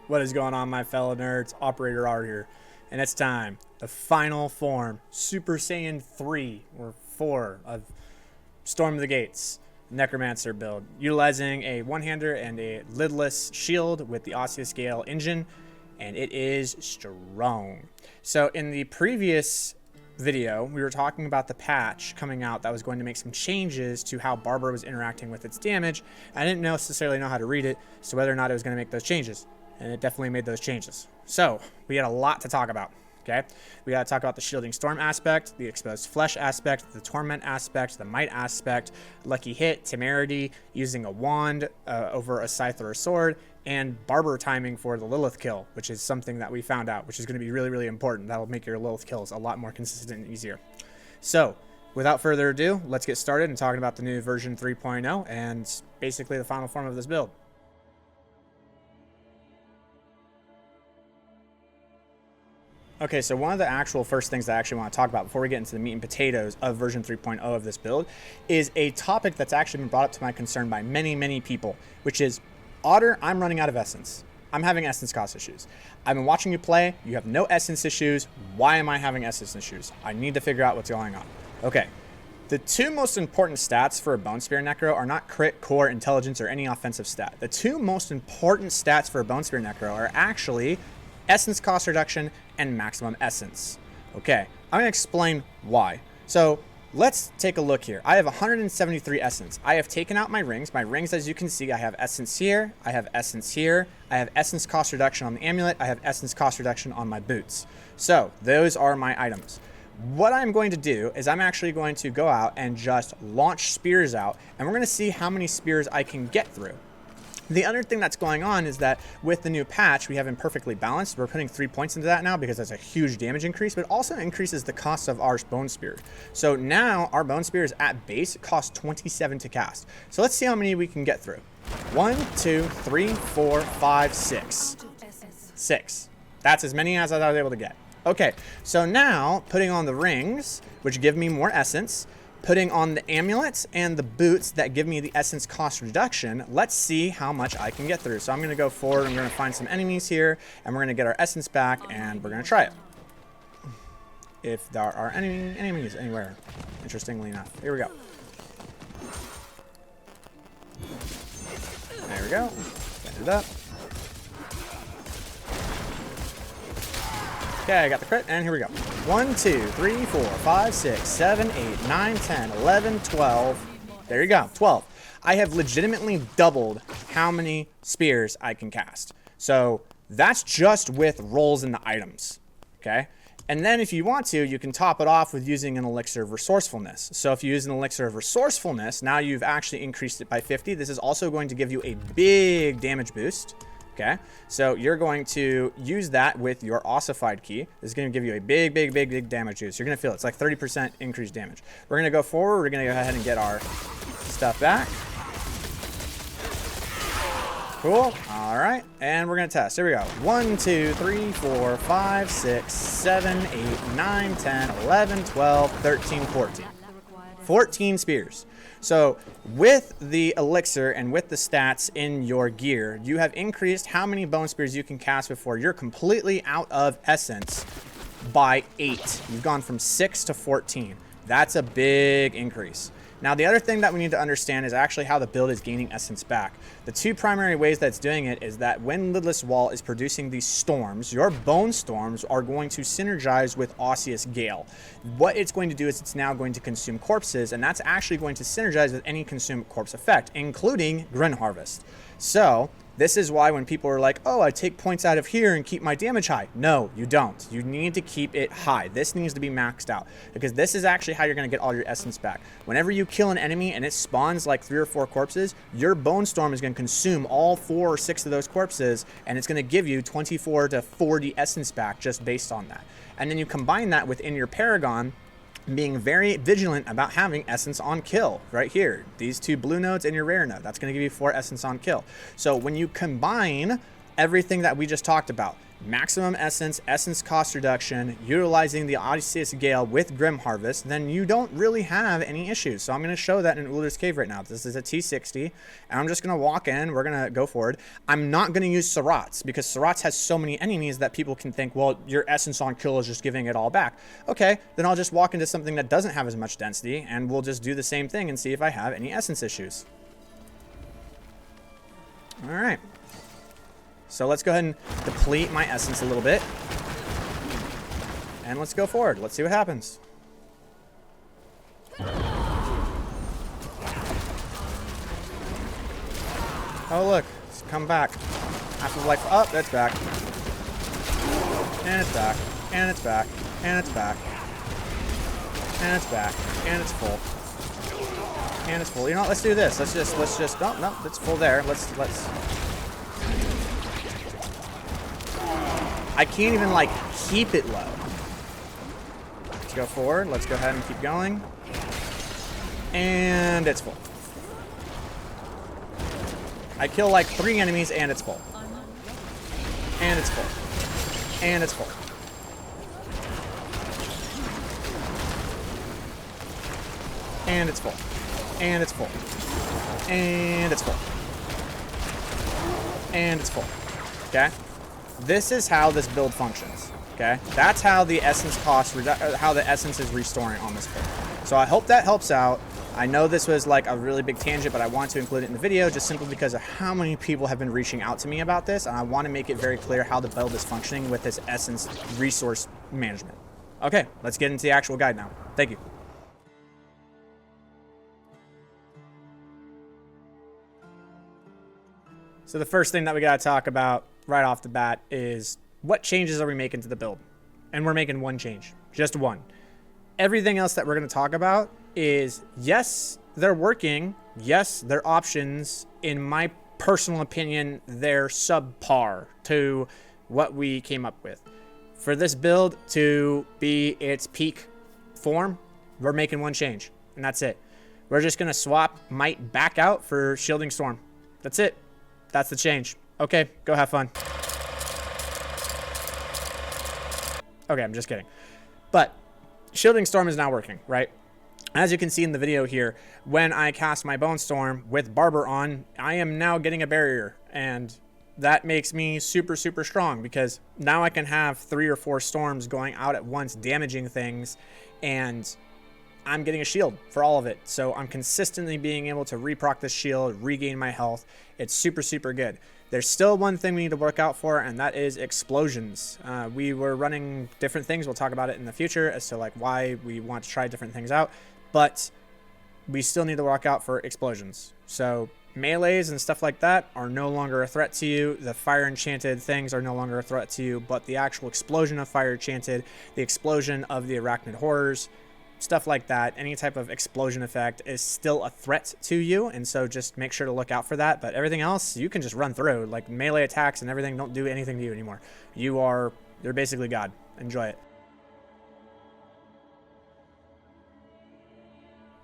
What is going on, my fellow nerds? OperatorOtter here, and it's time. The final form, Super Saiyan 3 or 4 of Storm of the Gates Necromancer build, utilizing a one-hander and a lidless shield with the Osseous Gale engine, and it is strong. So in the previous video, we were talking about the patch coming out that was going to make some changes to how Barber was interacting with its damage. I didn't necessarily know how to read it, so whether or not it was going to make those changes. And it definitely made those changes. So we had a lot to talk about. Okay, we got to talk about the shielding storm aspect, the exposed flesh aspect, the torment aspect, the might aspect, lucky hit, temerity, using a wand over a scythe or a sword, and Barber timing for the Lilith kill, which is something that we found out, which is going to be really, really important. That'll make your Lilith kills a lot more consistent and easier. So without further ado, let's get started and talking about the new version 3.0 and basically the final form of this build. Okay, so one of the actual first things that I actually want to talk about before we get into the meat and potatoes of version 3.0 of this build is a topic that's actually been brought up to my concern by many, many people, which is, Otter, I'm running out of essence. I'm having essence cost issues. I've been watching you play. You have no essence issues. Why am I having essence issues? I need to figure out what's going on. Okay, the two most important stats for a Bone Spear Necro are not crit, core, intelligence, or any offensive stat. The two most important stats for a Bone Spear Necro are actually essence cost reduction and maximum essence. Okay, I'm going to explain why. So let's take a look here. I have 173 essence. I have taken out my rings. My rings, as you can see, I have essence here, I have essence here, I have essence cost reduction on the amulet, I have essence cost reduction on my boots. So those are my items. What I'm going to do is I'm actually going to go out and just launch spears out, and we're going to see how many spears I can get through. The other thing that's going on is that with the new patch, we have imperfectly balanced. We're putting 3 points into that now because that's a huge damage increase, but also increases the cost of our Bone Spear. So now our Bone Spears at base cost 27 to cast. So let's see how many we can get through. 1, 2, 3, 4, 5, 6. 6. That's as many as I was able to get. Okay, so now putting on the rings, which give me more essence, putting on the amulets and the boots that give me the essence cost reduction, let's see how much I can get through. So I'm going to go forward, I'm going to find some enemies here, and we're going to get our essence back, and we're going to try it. If there are any enemies anywhere, interestingly enough. Here we go. There we go. Get it up. Okay, I got the crit, and here we go. 1, 2, 3, 4, 5, 6, 7, 8, 9, 10, 11, 12. There you go, 12. I have legitimately doubled how many spears I can cast. So that's just with rolls in the items, okay? And then if you want to, you can top it off with using an elixir of resourcefulness. So if you use an elixir of resourcefulness, now you've actually increased it by 50. This is also going to give you a big damage boost. Okay, so you're going to use that with your ossified key. This is going to give you a big damage boost. You're going to feel it. It's like 30% increased damage. We're going to go forward. We're going to go ahead and get our stuff back. Cool. All right, and we're going to test. Here we go. 1, 2, 3, 4, 5, 6, 7, 8, 9, 10, 11, 12, 13, 14. 14 spears. So with the elixir and with the stats in your gear, you have increased how many bone spears you can cast before you're completely out of essence by 8. You've gone from 6 to 14. That's a big increase. Now, the other thing that we need to understand is actually how the build is gaining essence back. The two primary ways that it's doing it is that when Lidless Wall is producing these storms, your bone storms are going to synergize with Osseous Gale. What it's going to do is it's now going to consume corpses, and that's actually going to synergize with any consumed corpse effect, including Grin Harvest. So this is why when people are like, oh, I take points out of here and keep my damage high. No, you don't. You need to keep it high. This needs to be maxed out because this is actually how you're going to get all your essence back. Whenever you kill an enemy and it spawns like 3 or 4 corpses, your Bone Storm is going to consume all 4 or 6 of those corpses, and it's going to give you 24 to 40 essence back just based on that. And then you combine that within your Paragon, being very vigilant about having essence on kill right here. These 2 blue nodes and your rare node, that's going to give you 4 essence on kill. So when you combine everything that we just talked about, maximum essence, essence cost reduction, utilizing the Odysseus Gale with Grim Harvest, then you don't really have any issues. So I'm going to show that in Ullr's Cave right now. This is a T60, and I'm just going to walk in. We're going to go forward. I'm not going to use Sarats, because Sarats has so many enemies that people can think, well, your essence on kill is just giving it all back. Okay, then I'll just walk into something that doesn't have as much density, and we'll just do the same thing and see if I have any essence issues. All right. So let's go ahead and deplete my essence a little bit. And let's go forward. Let's see what happens. Oh, look. It's come back. Afterlife. Oh, that's back. And it's back. And it's back. And it's back. And it's back. And it's full. And it's full. You know what? Let's do this. Let's just. Oh, no. It's full there. Let's. I can't even, like, keep it low. Let's go forward. Let's go ahead and keep going. And it's full. I kill, like, 3 enemies, and it's full. And it's full. And it's full. And it's full. And it's full. And it's full. And it's full. Okay? This is how this build functions, okay? That's how the essence how the essence is restoring on this build. So I hope that helps out. I know this was like a really big tangent, but I want to include it in the video just simply because of how many people have been reaching out to me about this, and I want to make it very clear how the build is functioning with this essence resource management. Okay, let's get into the actual guide now. Thank you. So the first thing that we got to talk about right off the bat is what changes are we making to the build? And we're making one change, just one. Everything else that we're going to talk about is, yes, they're working. Yes, they're options. In my personal opinion, they're subpar to what we came up with. For this build to be its peak form, we're making one change, and that's it. We're just going to swap Might back out for Shielding Storm. That's it. That's the change. Okay, go have fun. Okay, I'm just kidding. But Shielding Storm is now working, right? As you can see in the video here, when I cast my Bone Storm with Barber on, I am now getting a barrier. And that makes me super, super strong because now I can have 3 or 4 storms going out at once, damaging things, and I'm getting a shield for all of it. So I'm consistently being able to reproc this shield, regain my health. It's super, super good. There's still one thing we need to work out for, and that is explosions. We were running different things. We'll talk about it in the future as to like why we want to try different things out, but we still need to work out for explosions. So melees and stuff like that are no longer a threat to you. The fire enchanted things are no longer a threat to you, but the actual explosion of fire enchanted, the explosion of the arachnid horrors, stuff like that, any type of explosion effect is still a threat to you, and so just make sure to look out for that. But everything else you can just run through. Like melee attacks and everything don't do anything to you anymore. You're basically God. Enjoy it.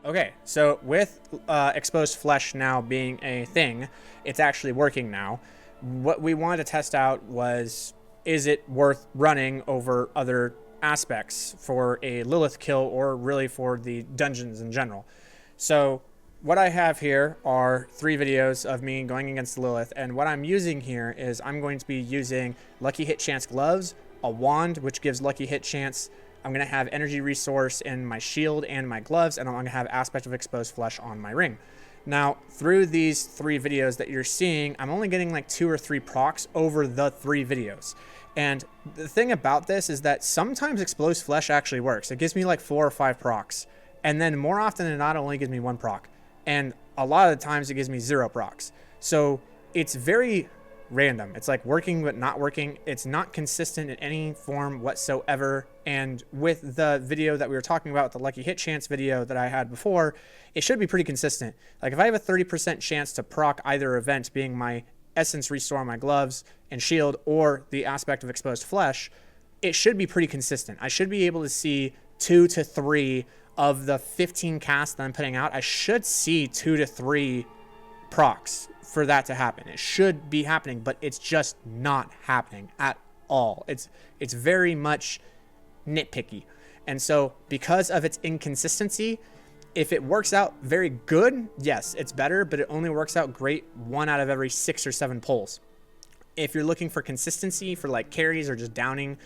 Okay, so with exposed flesh now being a thing, it's actually working now. What we wanted to test out was, is it worth running over other aspects for a Lilith kill, or really for the dungeons in general? So what I have here are 3 videos of me going against Lilith, and what I'm using here is I'm going to be using lucky hit chance gloves, a wand which gives lucky hit chance. I'm going to have energy resource in my shield and my gloves, and I'm going to have aspect of exposed flesh on my ring. Now, through these 3 videos that you're seeing, I'm only getting like 2 or 3 procs over the 3 videos. And the thing about this is that sometimes exposed flesh actually works. It gives me like 4 or 5 procs. And then more often than not, it only gives me 1 proc. And a lot of the times it gives me 0 procs. So it's very random. It's like working but not working. It's not consistent in any form whatsoever. And with the video that we were talking about, the lucky hit chance video that I had before, it should be pretty consistent. Like if I have a 30% chance to proc either event, being my essence restore on my gloves and shield or the aspect of exposed flesh, it should be pretty consistent. I should be able to see 2 to 3 of the 15 casts that I'm putting out. I should see 2 to 3 procs for that to happen. It should be happening, but it's just not happening at all. It's very much nitpicky. And so because of its inconsistency, if it works out very good, yes, it's better, but it only works out great 1 out of every 6 or 7 pulls. If you're looking for consistency for like carries or just downing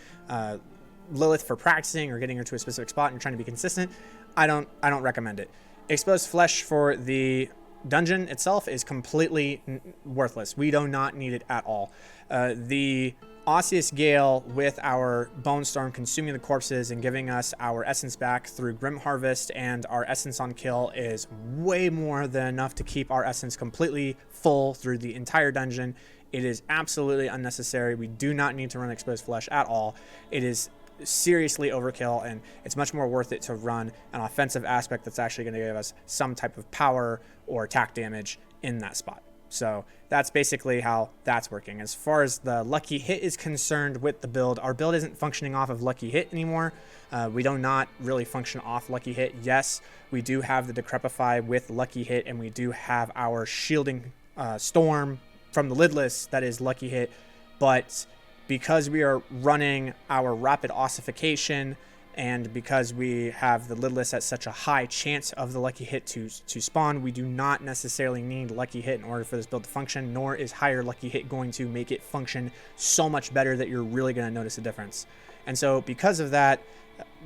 Lilith for practicing or getting her to a specific spot and you're trying to be consistent, I don't recommend it. Exposed flesh for the dungeon itself is completely worthless. We do not need it at all. The Osseous Gale with our Bone Storm consuming the corpses and giving us our essence back through Grim Harvest and our essence on kill is way more than enough to keep our essence completely full through the entire dungeon. It is absolutely unnecessary. We do not need to run exposed flesh at all. It is seriously overkill, and it's much more worth it to run an offensive aspect that's actually going to give us some type of power or attack damage in that spot. So that's basically how that's working. As far as the lucky hit is concerned with the build, our build isn't functioning off of lucky hit anymore. We do not really function off lucky hit. Yes, we do have the Decrepify with lucky hit, and we do have our shielding storm from the lidless that is lucky hit, but because we are running our rapid ossification and because we have the lidless at such a high chance of the lucky hit to spawn, we do not necessarily need lucky hit in order for this build to function, nor is higher lucky hit going to make it function so much better that you're really going to notice a difference. And so because of that,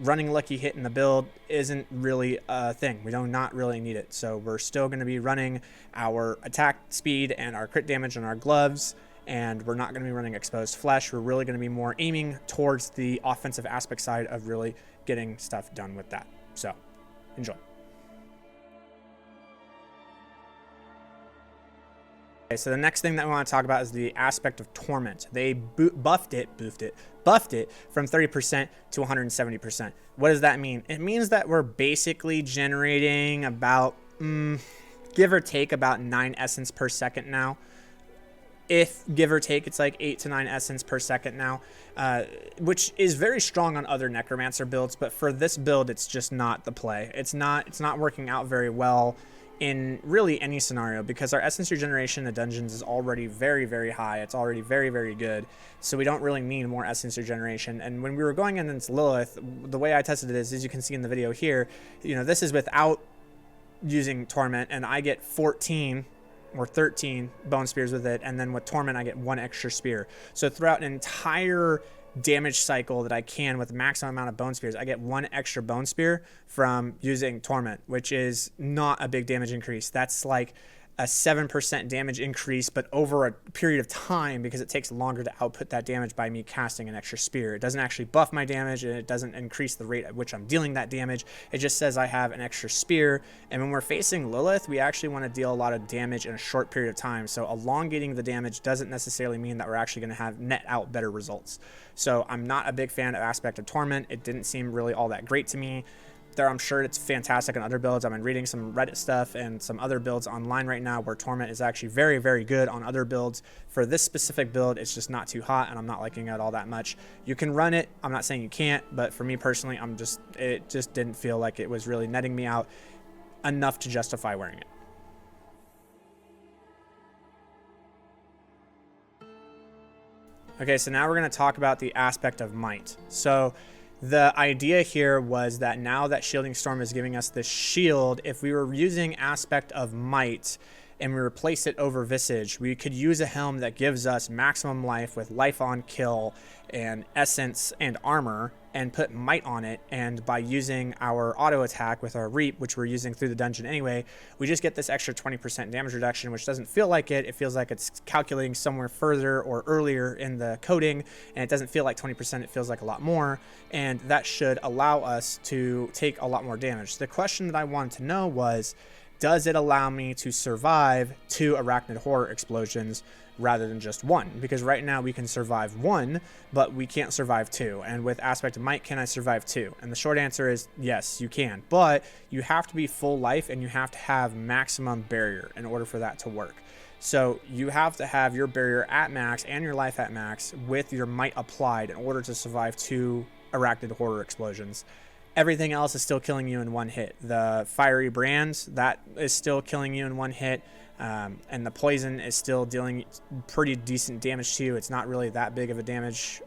running lucky hit in the build isn't really a thing. We do not really need it. So we're still going to be running our attack speed and our crit damage on our gloves, and we're not going to be running exposed flesh. We're really going to be more aiming towards the offensive aspect side of really getting stuff done with that. So enjoy. Okay, so the next thing that we want to talk about is the aspect of Torment. They buffed it from 30% to 170%. What does that mean? It means that we're basically generating about, give or take, about 9 essence per second now. If give or take, it's like 8 to 9 essence per second now, which is very strong on other Necromancer builds, but for this build, it's just not the play. It's not working out very well in really any scenario because our essence regeneration in the dungeons is already very, very high. It's already very, very good. So we don't really need more essence regeneration. And when we were going in into Lilith, the way I tested it is, as you can see in the video here, this is without using Torment, and I get 14 or 13 bone spears with it, and then with Torment I get 1 extra spear. So throughout an entire damage cycle that I can with the maximum amount of bone spears, I get 1 extra bone spear from using Torment, which is not a big damage increase. That's like a 7% damage increase, but over a period of time because it takes longer to output that damage by me casting an extra spear. It doesn't actually buff my damage, and it doesn't increase the rate at which I'm dealing that damage. It just says I have an extra spear. And when we're facing Lilith, we actually want to deal a lot of damage in a short period of time. So elongating the damage doesn't necessarily mean that we're actually going to have net out better results. So I'm not a big fan of aspect of Torment. It didn't seem really all that great to me. I'm sure it's fantastic on other builds. I've been reading some Reddit stuff and some other builds online right now where Torment is actually very, very good on other builds. For this specific build, it's just not too hot, and I'm not liking it all that much. You can run it. I'm not saying you can't, but for me personally, it just didn't feel like it was really netting me out enough to justify wearing it. Okay, so now we're going to talk about the aspect of might. So the idea here was that now that Shielding Storm is giving us this shield, if we were using aspect of might and we replace it over Visage, we could use a helm that gives us maximum life with life on kill and essence and armor and put might on it. And by using our auto attack with our Reap, which we're using through the dungeon anyway, we just get this extra 20% damage reduction, which doesn't feel like it. It feels like it's calculating somewhere further or earlier in the coding, and it doesn't feel like 20%. It feels like a lot more, and that should allow us to take a lot more damage. The question that I wanted to know was, does it allow me to survive 2 arachnid horror explosions rather than just 1? Because right now we can survive 1, but we can't survive 2. And with aspect of might, can I survive 2? And the short answer is yes, you can. But you have to be full life and you have to have maximum barrier in order for that to work. So you have to have your barrier at max and your life at max with your might applied in order to survive 2 arachnid horror explosions. Everything else is still killing you in 1 hit. The fiery brands, that is still killing you in 1 hit. and the poison is still dealing pretty decent damage to you. It's not really that big of a damage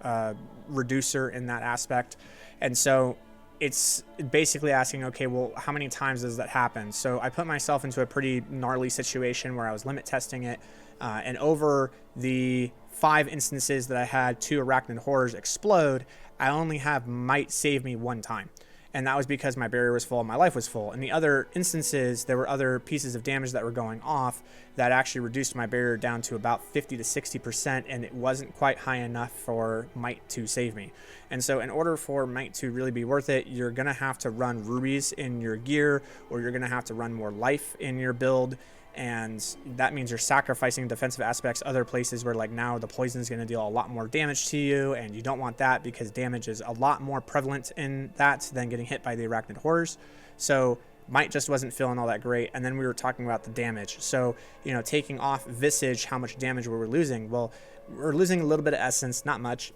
reducer in that aspect. And so it's basically asking, okay, well, how many times does that happen? So I put myself into a pretty gnarly situation where I was limit testing it, and over the 5 instances that I had 2 arachnid horrors explode, I only have might save me 1 time. And that was because my barrier was full and my life was full. In the other instances, there were other pieces of damage that were going off that actually reduced my barrier down to about 50 to 60%, and it wasn't quite high enough for might to save me. And so in order for might to really be worth it, you're going to have to run rubies in your gear, or you're going to have to run more life in your build. And that means you're sacrificing defensive aspects other places where, like, now the poison is going to deal a lot more damage to you, and you don't want that because damage is a lot more prevalent in that than getting hit by the arachnid horrors. So might just wasn't feeling all that great. And then we were talking about the damage. So, you know, taking off Visage, how much damage we were losing. Well, we're losing a little bit of essence, not much.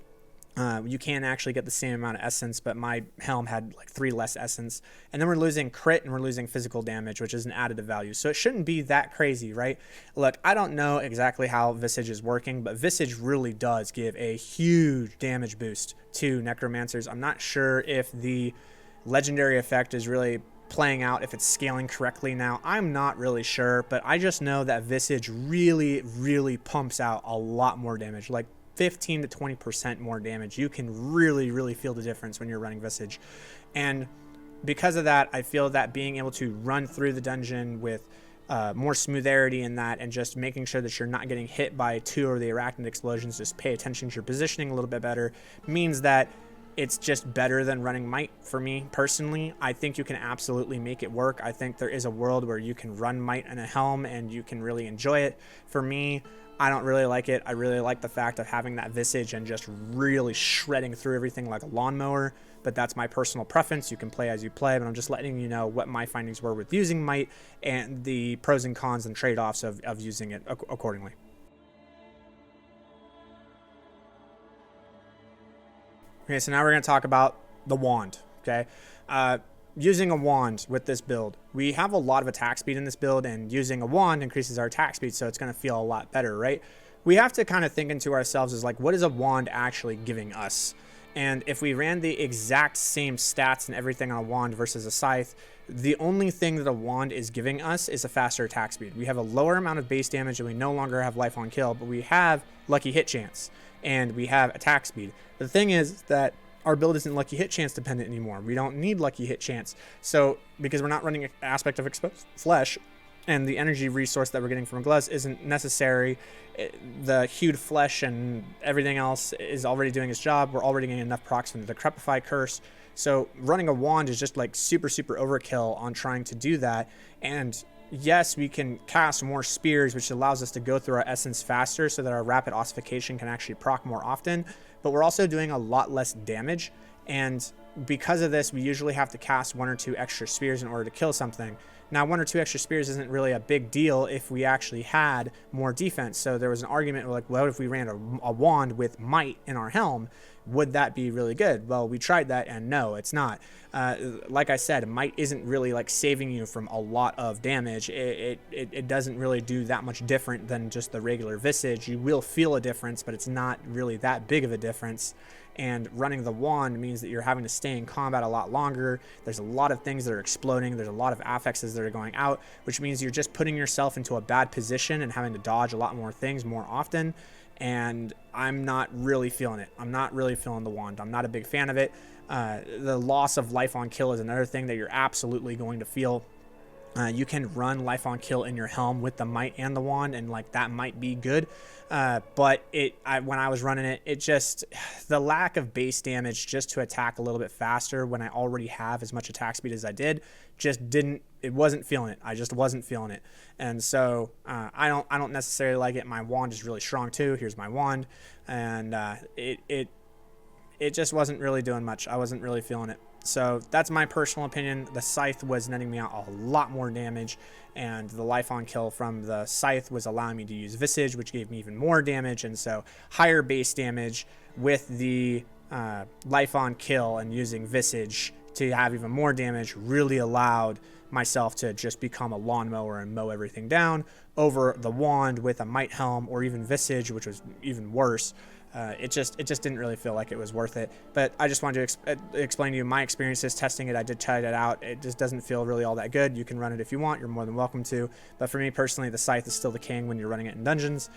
You can actually get the same amount of essence, but my helm had like 3 less essence. And then we're losing crit and we're losing physical damage, which is an additive value. So it shouldn't be that crazy, right? Look, I don't know exactly how Visage is working, but Visage really does give a huge damage boost to necromancers. I'm not sure if the legendary effect is really playing out, if it's scaling correctly now. I'm not really sure, but I just know that Visage really, really pumps out a lot more damage, like 15 to 20% more damage. You can really, really feel the difference when you're running Visage. And because of that, I feel that being able to run through the dungeon with more smootherity in that, and just making sure that you're not getting hit by 2 of the arachnid explosions, just pay attention to your positioning a little bit better, means that it's just better than running might for me personally. I think you can absolutely make it work. I think there is a world where you can run might in a helm and you can really enjoy it. For me, I don't really like it. I really like the fact of having that Visage and just really shredding through everything like a lawnmower, but that's my personal preference. You can play as you play, but I'm just letting you know what my findings were with using might and the pros and cons and trade-offs of using it accordingly. Okay, so now we're going to talk about the wand, okay? Using a wand with this build, we have a lot of attack speed in this build, and using a wand increases our attack speed, so it's going to feel a lot better, right? We have to kind of think into ourselves as like, what is a wand actually giving us? And if we ran the exact same stats and everything on a wand versus a scythe, the only thing that a wand is giving us is a faster attack speed. We have a lower amount of base damage, and we no longer have life on kill, but we have lucky hit chance, and we have attack speed. The thing is that our build isn't lucky hit chance dependent anymore. We don't need lucky hit chance. So because we're not running an aspect of exposed flesh, and the energy resource that we're getting from gloves isn't necessary, the hewed flesh and everything else is already doing its job. We're already getting enough procs from the Decrepify curse. So running a wand is just like super, super overkill on trying to do that. And yes, we can cast more spears, which allows us to go through our essence faster so that our rapid ossification can actually proc more often, but we're also doing a lot less damage. And because of this, we usually have to cast 1 or 2 extra spears in order to kill something. Now, 1 or 2 extra spears isn't really a big deal if we actually had more defense. So there was an argument like, well, if we ran a wand with might in our helm, would that be really good? Well, we tried that, and no, it's not. Like I said, might isn't really like saving you from a lot of damage. It doesn't really do that much different than just the regular Visage. You will feel a difference, but it's not really that big of a difference. And running the wand means that you're having to stay in combat a lot longer. There's a lot of things that are exploding. There's a lot of affixes that are going out, which means you're just putting yourself into a bad position and having to dodge a lot more things more often. And I'm not really feeling it. I'm not really feeling the wand. I'm not a big fan of it. The loss of life on kill is another thing that you're absolutely going to feel. You can run life on kill in your helm with the might and the wand, and like that might be good. But when I was running it, it just, the lack of base damage just to attack a little bit faster when I already have as much attack speed as I did, just didn't, it wasn't feeling it. I just wasn't feeling it. And so I don't necessarily like it. My wand is really strong too. Here's my wand, and it just wasn't really doing much. I wasn't really feeling it. So that's my personal opinion. The scythe was netting me out a lot more damage, and the life on kill from the scythe was allowing me to use Visage, which gave me even more damage. And so higher base damage with the life on kill and using Visage to have even more damage really allowed myself to just become a lawnmower and mow everything down over the wand with a might helm, or even visage, which was even worse. It just didn't really feel like it was worth it. But I just wanted to explain to you my experiences testing it. I did try it out. It just doesn't feel really all that good. You can run it if you want. You're more than welcome to. But for me personally, the Scythe is still the king when you're running it in dungeons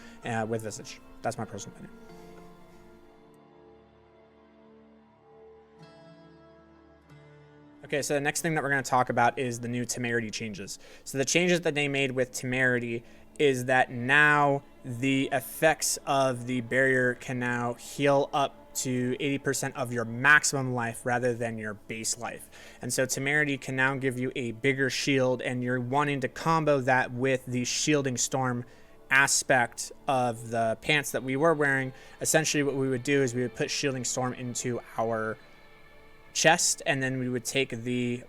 with visage. That's my personal opinion. Okay, so the next thing that we're going to talk about is the new Temerity changes. So the changes that they made with Temerity is that now the effects of the barrier can now heal up to 80% of your maximum life rather than your base life. And so Temerity can now give you a bigger shield, and you're wanting to combo that with the Shielding Storm aspect of the pants that we were wearing. Essentially what we would do is we would put Shielding Storm into our chest, and then we would take the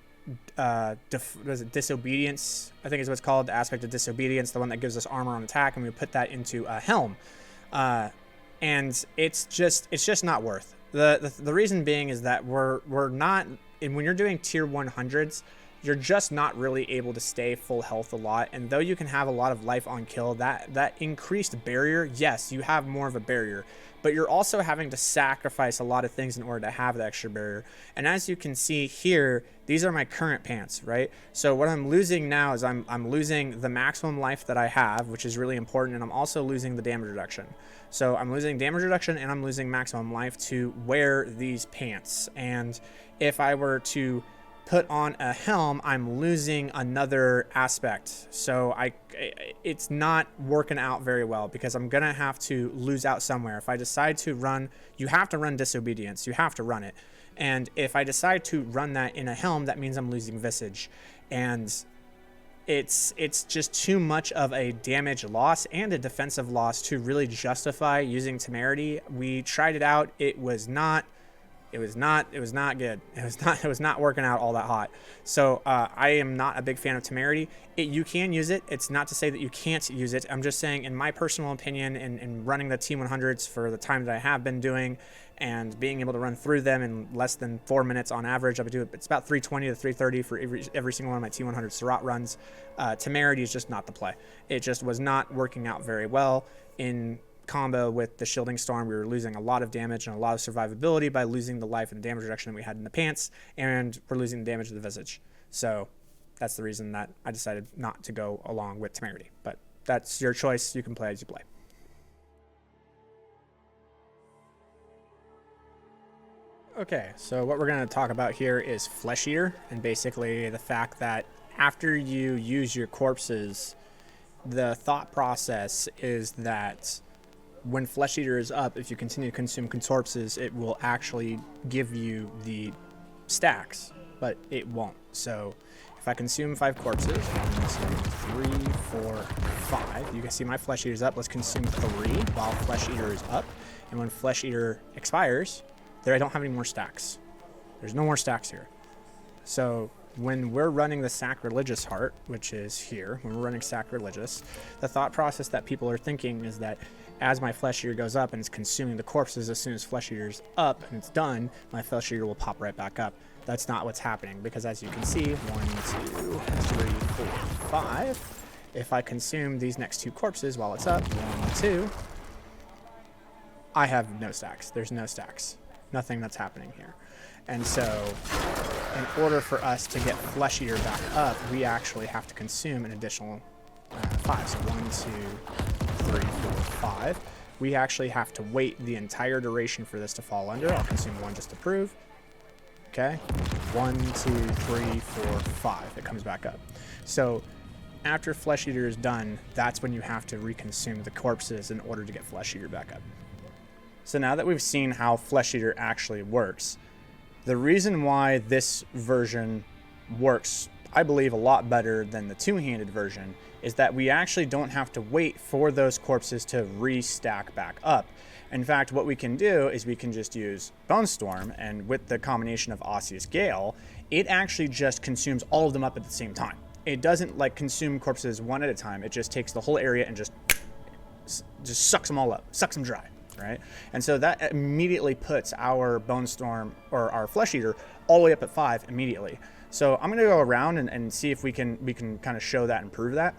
disobedience, I think is what's called, the aspect of disobedience, the one that gives us armor on attack, and we put that into a helm, and it's just not worth. The reason being is that we're not, and when you're doing tier 100s, you're just not really able to stay full health a lot. And though you can have a lot of life on kill, that increased barrier, yes, you have more of a barrier, but you're also having to sacrifice a lot of things in order to have the extra barrier. And as you can see here, these are my current pants, right? So what I'm losing now is I'm losing the maximum life that I have, which is really important, and I'm also losing the damage reduction. So I'm losing damage reduction and I'm losing maximum life to wear these pants. And if I were to put on a helm, I'm losing another aspect. So it's not working out very well, because I'm gonna have to lose out somewhere. If I decide to run, you have to run disobedience, you have to run it. And if I decide to run that in a helm, that means I'm losing visage. And it's just too much of a damage loss and a defensive loss to really justify using Temerity. We tried it out, it was not good. It was not working out all that hot. So I am not a big fan of Temerity. You can use it. It's not to say that you can't use it. I'm just saying, in my personal opinion, in running the T100s for the time that I have been doing, and being able to run through them in less than 4 minutes on average, it's about 320 to 330 for every single one of my T100 Surratt runs. Temerity is just not the play. It just was not working out very well in combo with the Shielding Storm. We were losing a lot of damage and a lot of survivability by losing the life and damage reduction that we had in the pants, and we're losing the damage of the visage. So that's the reason that I decided not to go along with Temerity. But that's your choice. You can play as you play. Okay, so what we're going to talk about here is Flesh Eater, and basically the fact that after you use your corpses, the thought process is that when Flesh Eater is up, if you continue to consume corpses, it will actually give you the stacks, but it won't. So if I consume 5 corpses, 1, 2, 3, 4, 5, you can see my Flesh Eater's up. Let's consume 3 while Flesh Eater is up. And when Flesh Eater expires, there I don't have any more stacks. There's no more stacks here. So when we're running the Sacrilegious Heart, which is here, when we're running Sacrilegious, the thought process that people are thinking is that as my Flesh Eater goes up and it's consuming the corpses, as soon as Flesh Eater's up and it's done, my Flesh Eater will pop right back up. That's not what's happening, because as you can see, 1, 2, 3, 4, 5. If I consume these next 2 corpses while it's up, 1, 2, I have no stacks. There's no stacks. Nothing that's happening here. And so in order for us to get Flesh Eater back up, we actually have to consume an additional 5. So 1, 2, 3, 4, 5. We actually have to wait the entire duration for this to fall under. I'll consume 1 just to prove. Okay. 1, 2, 3, 4, 5. It comes back up. So after Flesh Eater is done, that's when you have to reconsume the corpses in order to get Flesh Eater back up. So now that we've seen how Flesh Eater actually works, the reason why this version works, I believe, a lot better than the two-handed version is that we actually don't have to wait for those corpses to restack back up. In fact, what we can do is we can just use Bone Storm, and with the combination of Osseous Gale, it actually just consumes all of them up at the same time. It doesn't like consume corpses one at a time. It just takes the whole area and just sucks them all up, sucks them dry. right? And so that immediately puts our Bone Storm or our Flesh Eater all the way up at 5 immediately. So I'm going to go around and see if we can kind of show that and prove that.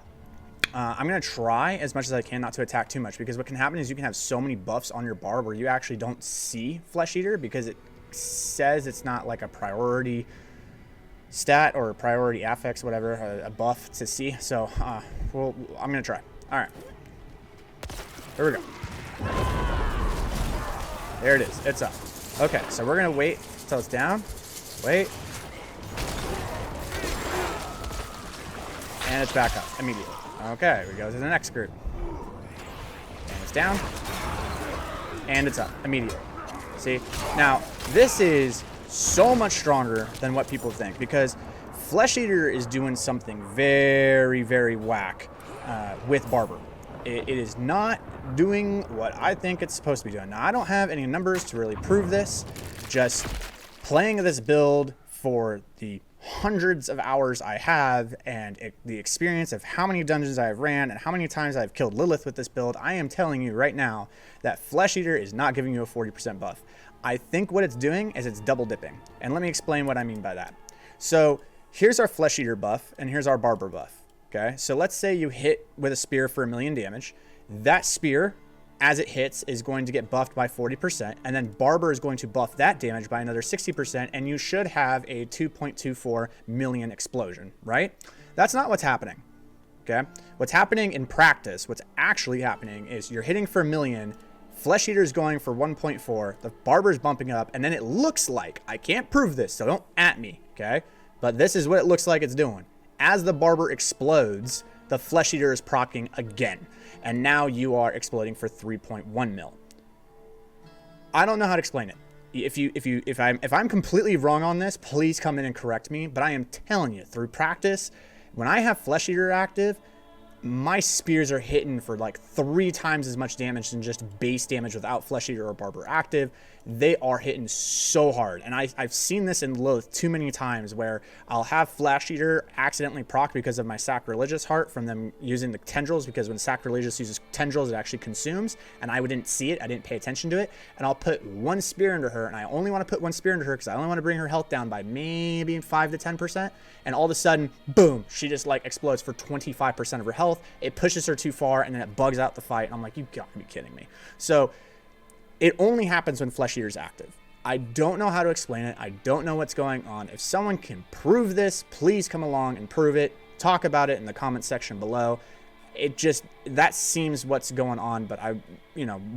I'm going to try as much as I can not to attack too much, because what can happen is you can have so many buffs on your bar where you actually don't see Flesh Eater because it says it's not like a priority stat or a priority affix, whatever, a buff to see. So I'm going to try. All right. Here we go. There it is. It's up. Okay, so we're going to wait until it's down. Wait. And it's back up immediately. Okay, we go to the next group. And it's down. And it's up immediately. See? Now, this is so much stronger than what people think, because Flesh Eater is doing something very, very whack with Barber. It is not doing what I think it's supposed to be doing. Now, I don't have any numbers to really prove this. Just playing this build for the hundreds of hours I have and the experience of how many dungeons I have ran and how many times I've killed Lilith with this build, I am telling you right now that Flesh Eater is not giving you a 40% buff. I think what it's doing is it's double dipping. And let me explain what I mean by that. So here's our Flesh Eater buff and here's our Barber buff. Okay, so let's say you hit with a spear for 1,000,000 damage. That spear, as it hits, is going to get buffed by 40%, and then Barber is going to buff that damage by another 60%, and you should have a 2.24 million explosion, right? That's not what's happening, okay? What's happening in practice, what's actually happening is you're hitting for 1,000,000, Flesh Eater's going for 1.4, the Barber's bumping up, and then it looks like, I can't prove this, so don't at me, okay? But this is what it looks like it's doing. As the Barber explodes, the Flesh Eater is proccing again. And now you are exploding for 3.1 mil. I don't know how to explain it. If I'm completely wrong on this, please come in and correct me. But I am telling you, through practice, when I have Flesh Eater active, my spears are hitting for like 3 times as much damage than just base damage without Flesh Eater or Barber active. They are hitting so hard. And I've seen this in Lilith too many times where I'll have Flesh Eater accidentally proc because of my Sacrilegious Heart from them using the tendrils, because when Sacrilegious uses tendrils, it actually consumes, and I didn't see it. I didn't pay attention to it. And I'll put 1 spear into her, and I only want to put 1 spear into her because I only want to bring her health down by maybe 5 to 10%. And all of a sudden, boom, she just like explodes for 25% of her health. It pushes her too far, and then it bugs out the fight. And I'm like, you gotta be kidding me. So it only happens when Flesh Eater's active. I don't know how to explain it. I don't know what's going on. If someone can prove this, please come along and prove it. Talk about it in the comment section below. That seems what's going on. But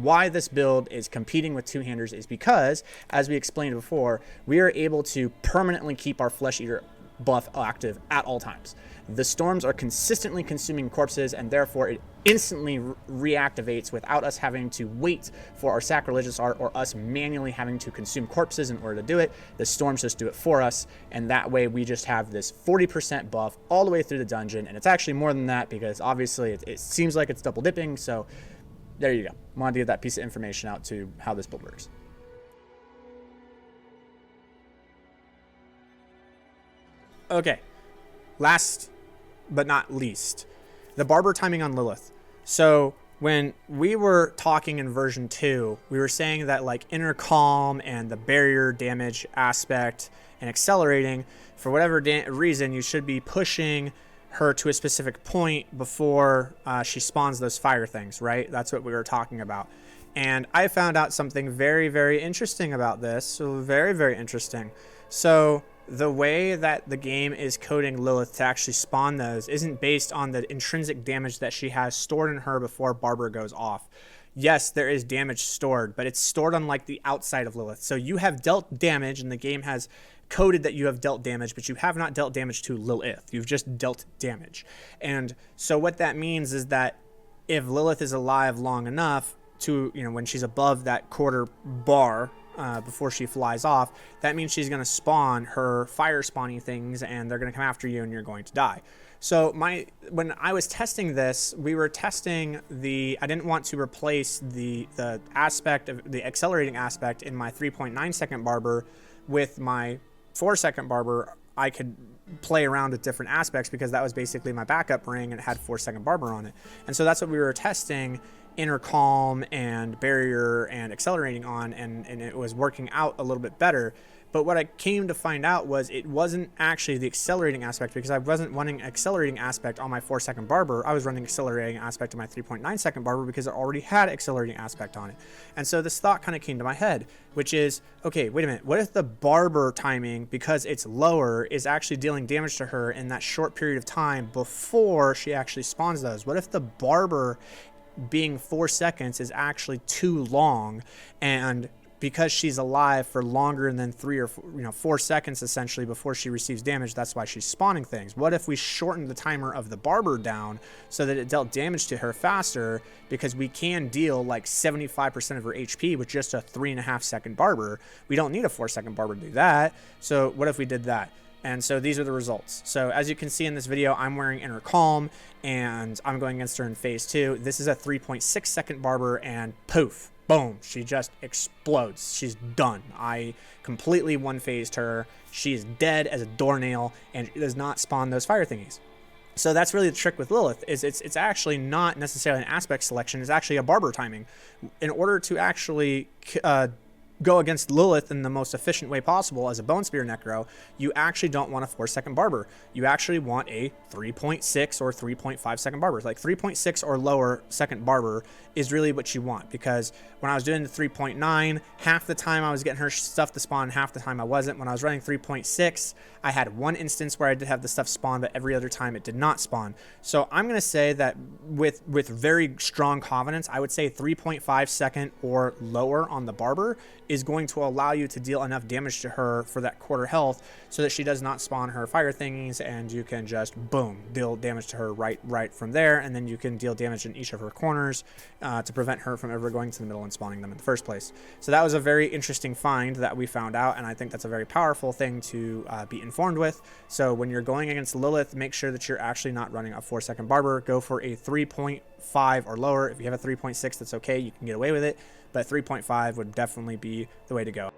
why this build is competing with two-handers is because, as we explained before, we are able to permanently keep our Flesh Eater buff active at all times. The storms are consistently consuming corpses, and therefore it instantly reactivates without us having to wait for our Sacrilegious Art or us manually having to consume corpses in order to do it. The storms just do it for us, and that way we just have this 40% buff all the way through the dungeon. And it's actually more than that, because obviously it seems like it's double dipping. So there you go. I wanted to get that piece of information out to how this build works. Okay, last but not least, the Barber timing on Lilith. So when we were talking in version 2, we were saying that like inner calm and the barrier damage aspect and accelerating, for whatever reason, you should be pushing her to a specific point before she spawns those fire things, right? That's what we were talking about. And I found out something very, very interesting about this. So very, very interesting. So the way that the game is coding Lilith to actually spawn those isn't based on the intrinsic damage that she has stored in her before Barber goes off. Yes, there is damage stored, but it's stored on like the outside of Lilith. So you have dealt damage, and the game has coded that you have dealt damage, but you have not dealt damage to Lilith. You've just dealt damage. And so what that means is that if Lilith is alive long enough to, when she's above that quarter bar, before she flies off, that means she's going to spawn her fire spawning things, and they're going to come after you and you're going to die. So when I was testing this, we were testing I didn't want to replace the aspect of the accelerating aspect in my 3.9 second Barber with my 4-second Barber. I could play around with different aspects because that was basically my backup ring, and it had 4-second Barber on it. And so that's what we were testing inner calm and barrier and accelerating on, and it was working out a little bit better. But what I came to find out was it wasn't actually the accelerating aspect, because I wasn't running accelerating aspect on my 4-second Barber. I was running accelerating aspect on my 3.9-second Barber because it already had accelerating aspect on it. And so this thought kind of came to my head, which is, okay, wait a minute. What if the Barber timing, because it's lower, is actually dealing damage to her in that short period of time before she actually spawns those? What if the Barber being 4 seconds is actually too long, and because she's alive for longer than 3 or 4 seconds essentially before she receives damage, that's why she's spawning things? What if we shortened the timer of the Barber down so that it dealt damage to her faster, because we can deal like 75% of her HP with just a 3.5-second Barber? We don't need a 4-second Barber to do that. So what if we did that? And so these are the results. So as you can see in this video, I'm wearing Inner Calm and I'm going against her in phase 2. This is a 3.6-second Barber, and poof, boom, she just explodes. She's done. I completely one-phased her. She is dead as a doornail, and it does not spawn those fire thingies. So that's really the trick with Lilith, is it's actually not necessarily an aspect selection. It's actually a Barber timing. In order to actually go against Lilith in the most efficient way possible as a Bone Spear Necro, you actually don't want a 4-second Barber. You actually want a 3.6 or 3.5-second Barber. Like 3.6 or lower second Barber is really what you want, because when I was doing the 3.9, half the time I was getting her stuff to spawn, half the time I wasn't. When I was running 3.6, I had one instance where I did have the stuff spawn, but every other time it did not spawn. So I'm going to say that with very strong confidence, I would say 3.5 second or lower on the Barber is going to allow you to deal enough damage to her for that quarter health so that she does not spawn her fire thingies, and you can just boom, deal damage to her right from there, and then you can deal damage in each of her corners to prevent her from ever going to the middle and spawning them in the first place. So that was a very interesting find that we found out, and I think that's a very powerful thing to be informed with. So when you're going against Lilith, make sure that you're actually not running a 4-second Barber. Go for a 3.5 or lower. If you have a 3.6, that's okay, you can get away with it, but 3.5 would definitely be the way to go.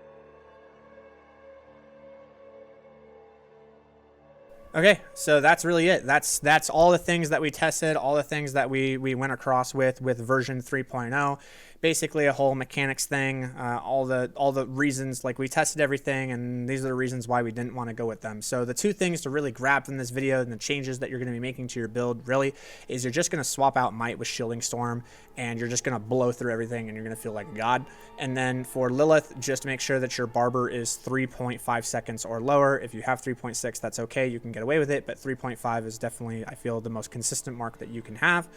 Okay, so that's really it. That's all the things that we tested, all the things that we went across with version 3.0. Basically a whole mechanics thing, all the reasons, like we tested everything, and these are the reasons why we didn't want to go with them. So the two things to really grab from this video and the changes that you're going to be making to your build really is you're just going to swap out Might with Shielding Storm, and you're just going to blow through everything and you're going to feel like a god. And then for Lilith, just make sure that your Barber is 3.5 seconds or lower. If you have 3.6, that's okay, you can get away with it, but 3.5 is definitely, I feel, the most consistent mark that you can have.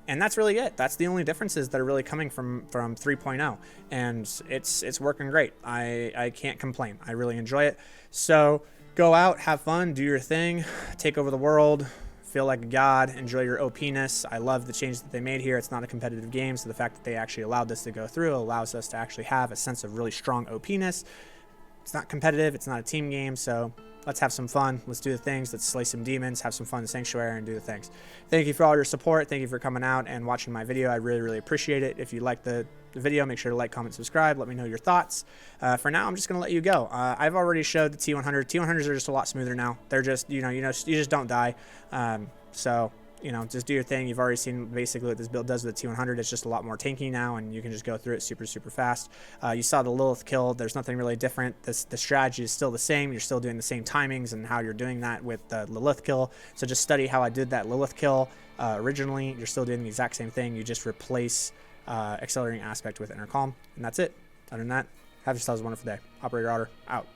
And that's really it. That's the only differences that are really coming from 3.0, and it's working great. I can't complain. I really enjoy it. So go out, have fun, do your thing, take over the world, feel like a god, enjoy your OP-ness. I love the change that they made here. It's not a competitive game, so the fact that they actually allowed this to go through allows us to actually have a sense of really strong OP-ness. It's not competitive, it's not a team game, so let's have some fun. Let's do the things. Let's slay some demons, have some fun in Sanctuary, and do the things. Thank you for all your support. Thank you for coming out and watching my video. I really appreciate it. If you like the video, make sure to like, comment, subscribe. Let me know your thoughts. For now, I'm just going to let you go. I've already showed the T100. T100s are just a lot smoother now. They're just, you just don't die. So just do your thing. You've already seen basically what this build does with the T100. It's just a lot more tanky now, and you can just go through it super fast. You saw the Lilith kill. There's nothing really different. The strategy is still the same. You're still doing the same timings and how you're doing that with the Lilith kill. So just study how I did that Lilith kill originally. You're still doing the exact same thing. You just replace accelerating aspect with Inner Calm, and that's it. Other than that, have yourselves a wonderful day. OperatorOtter out.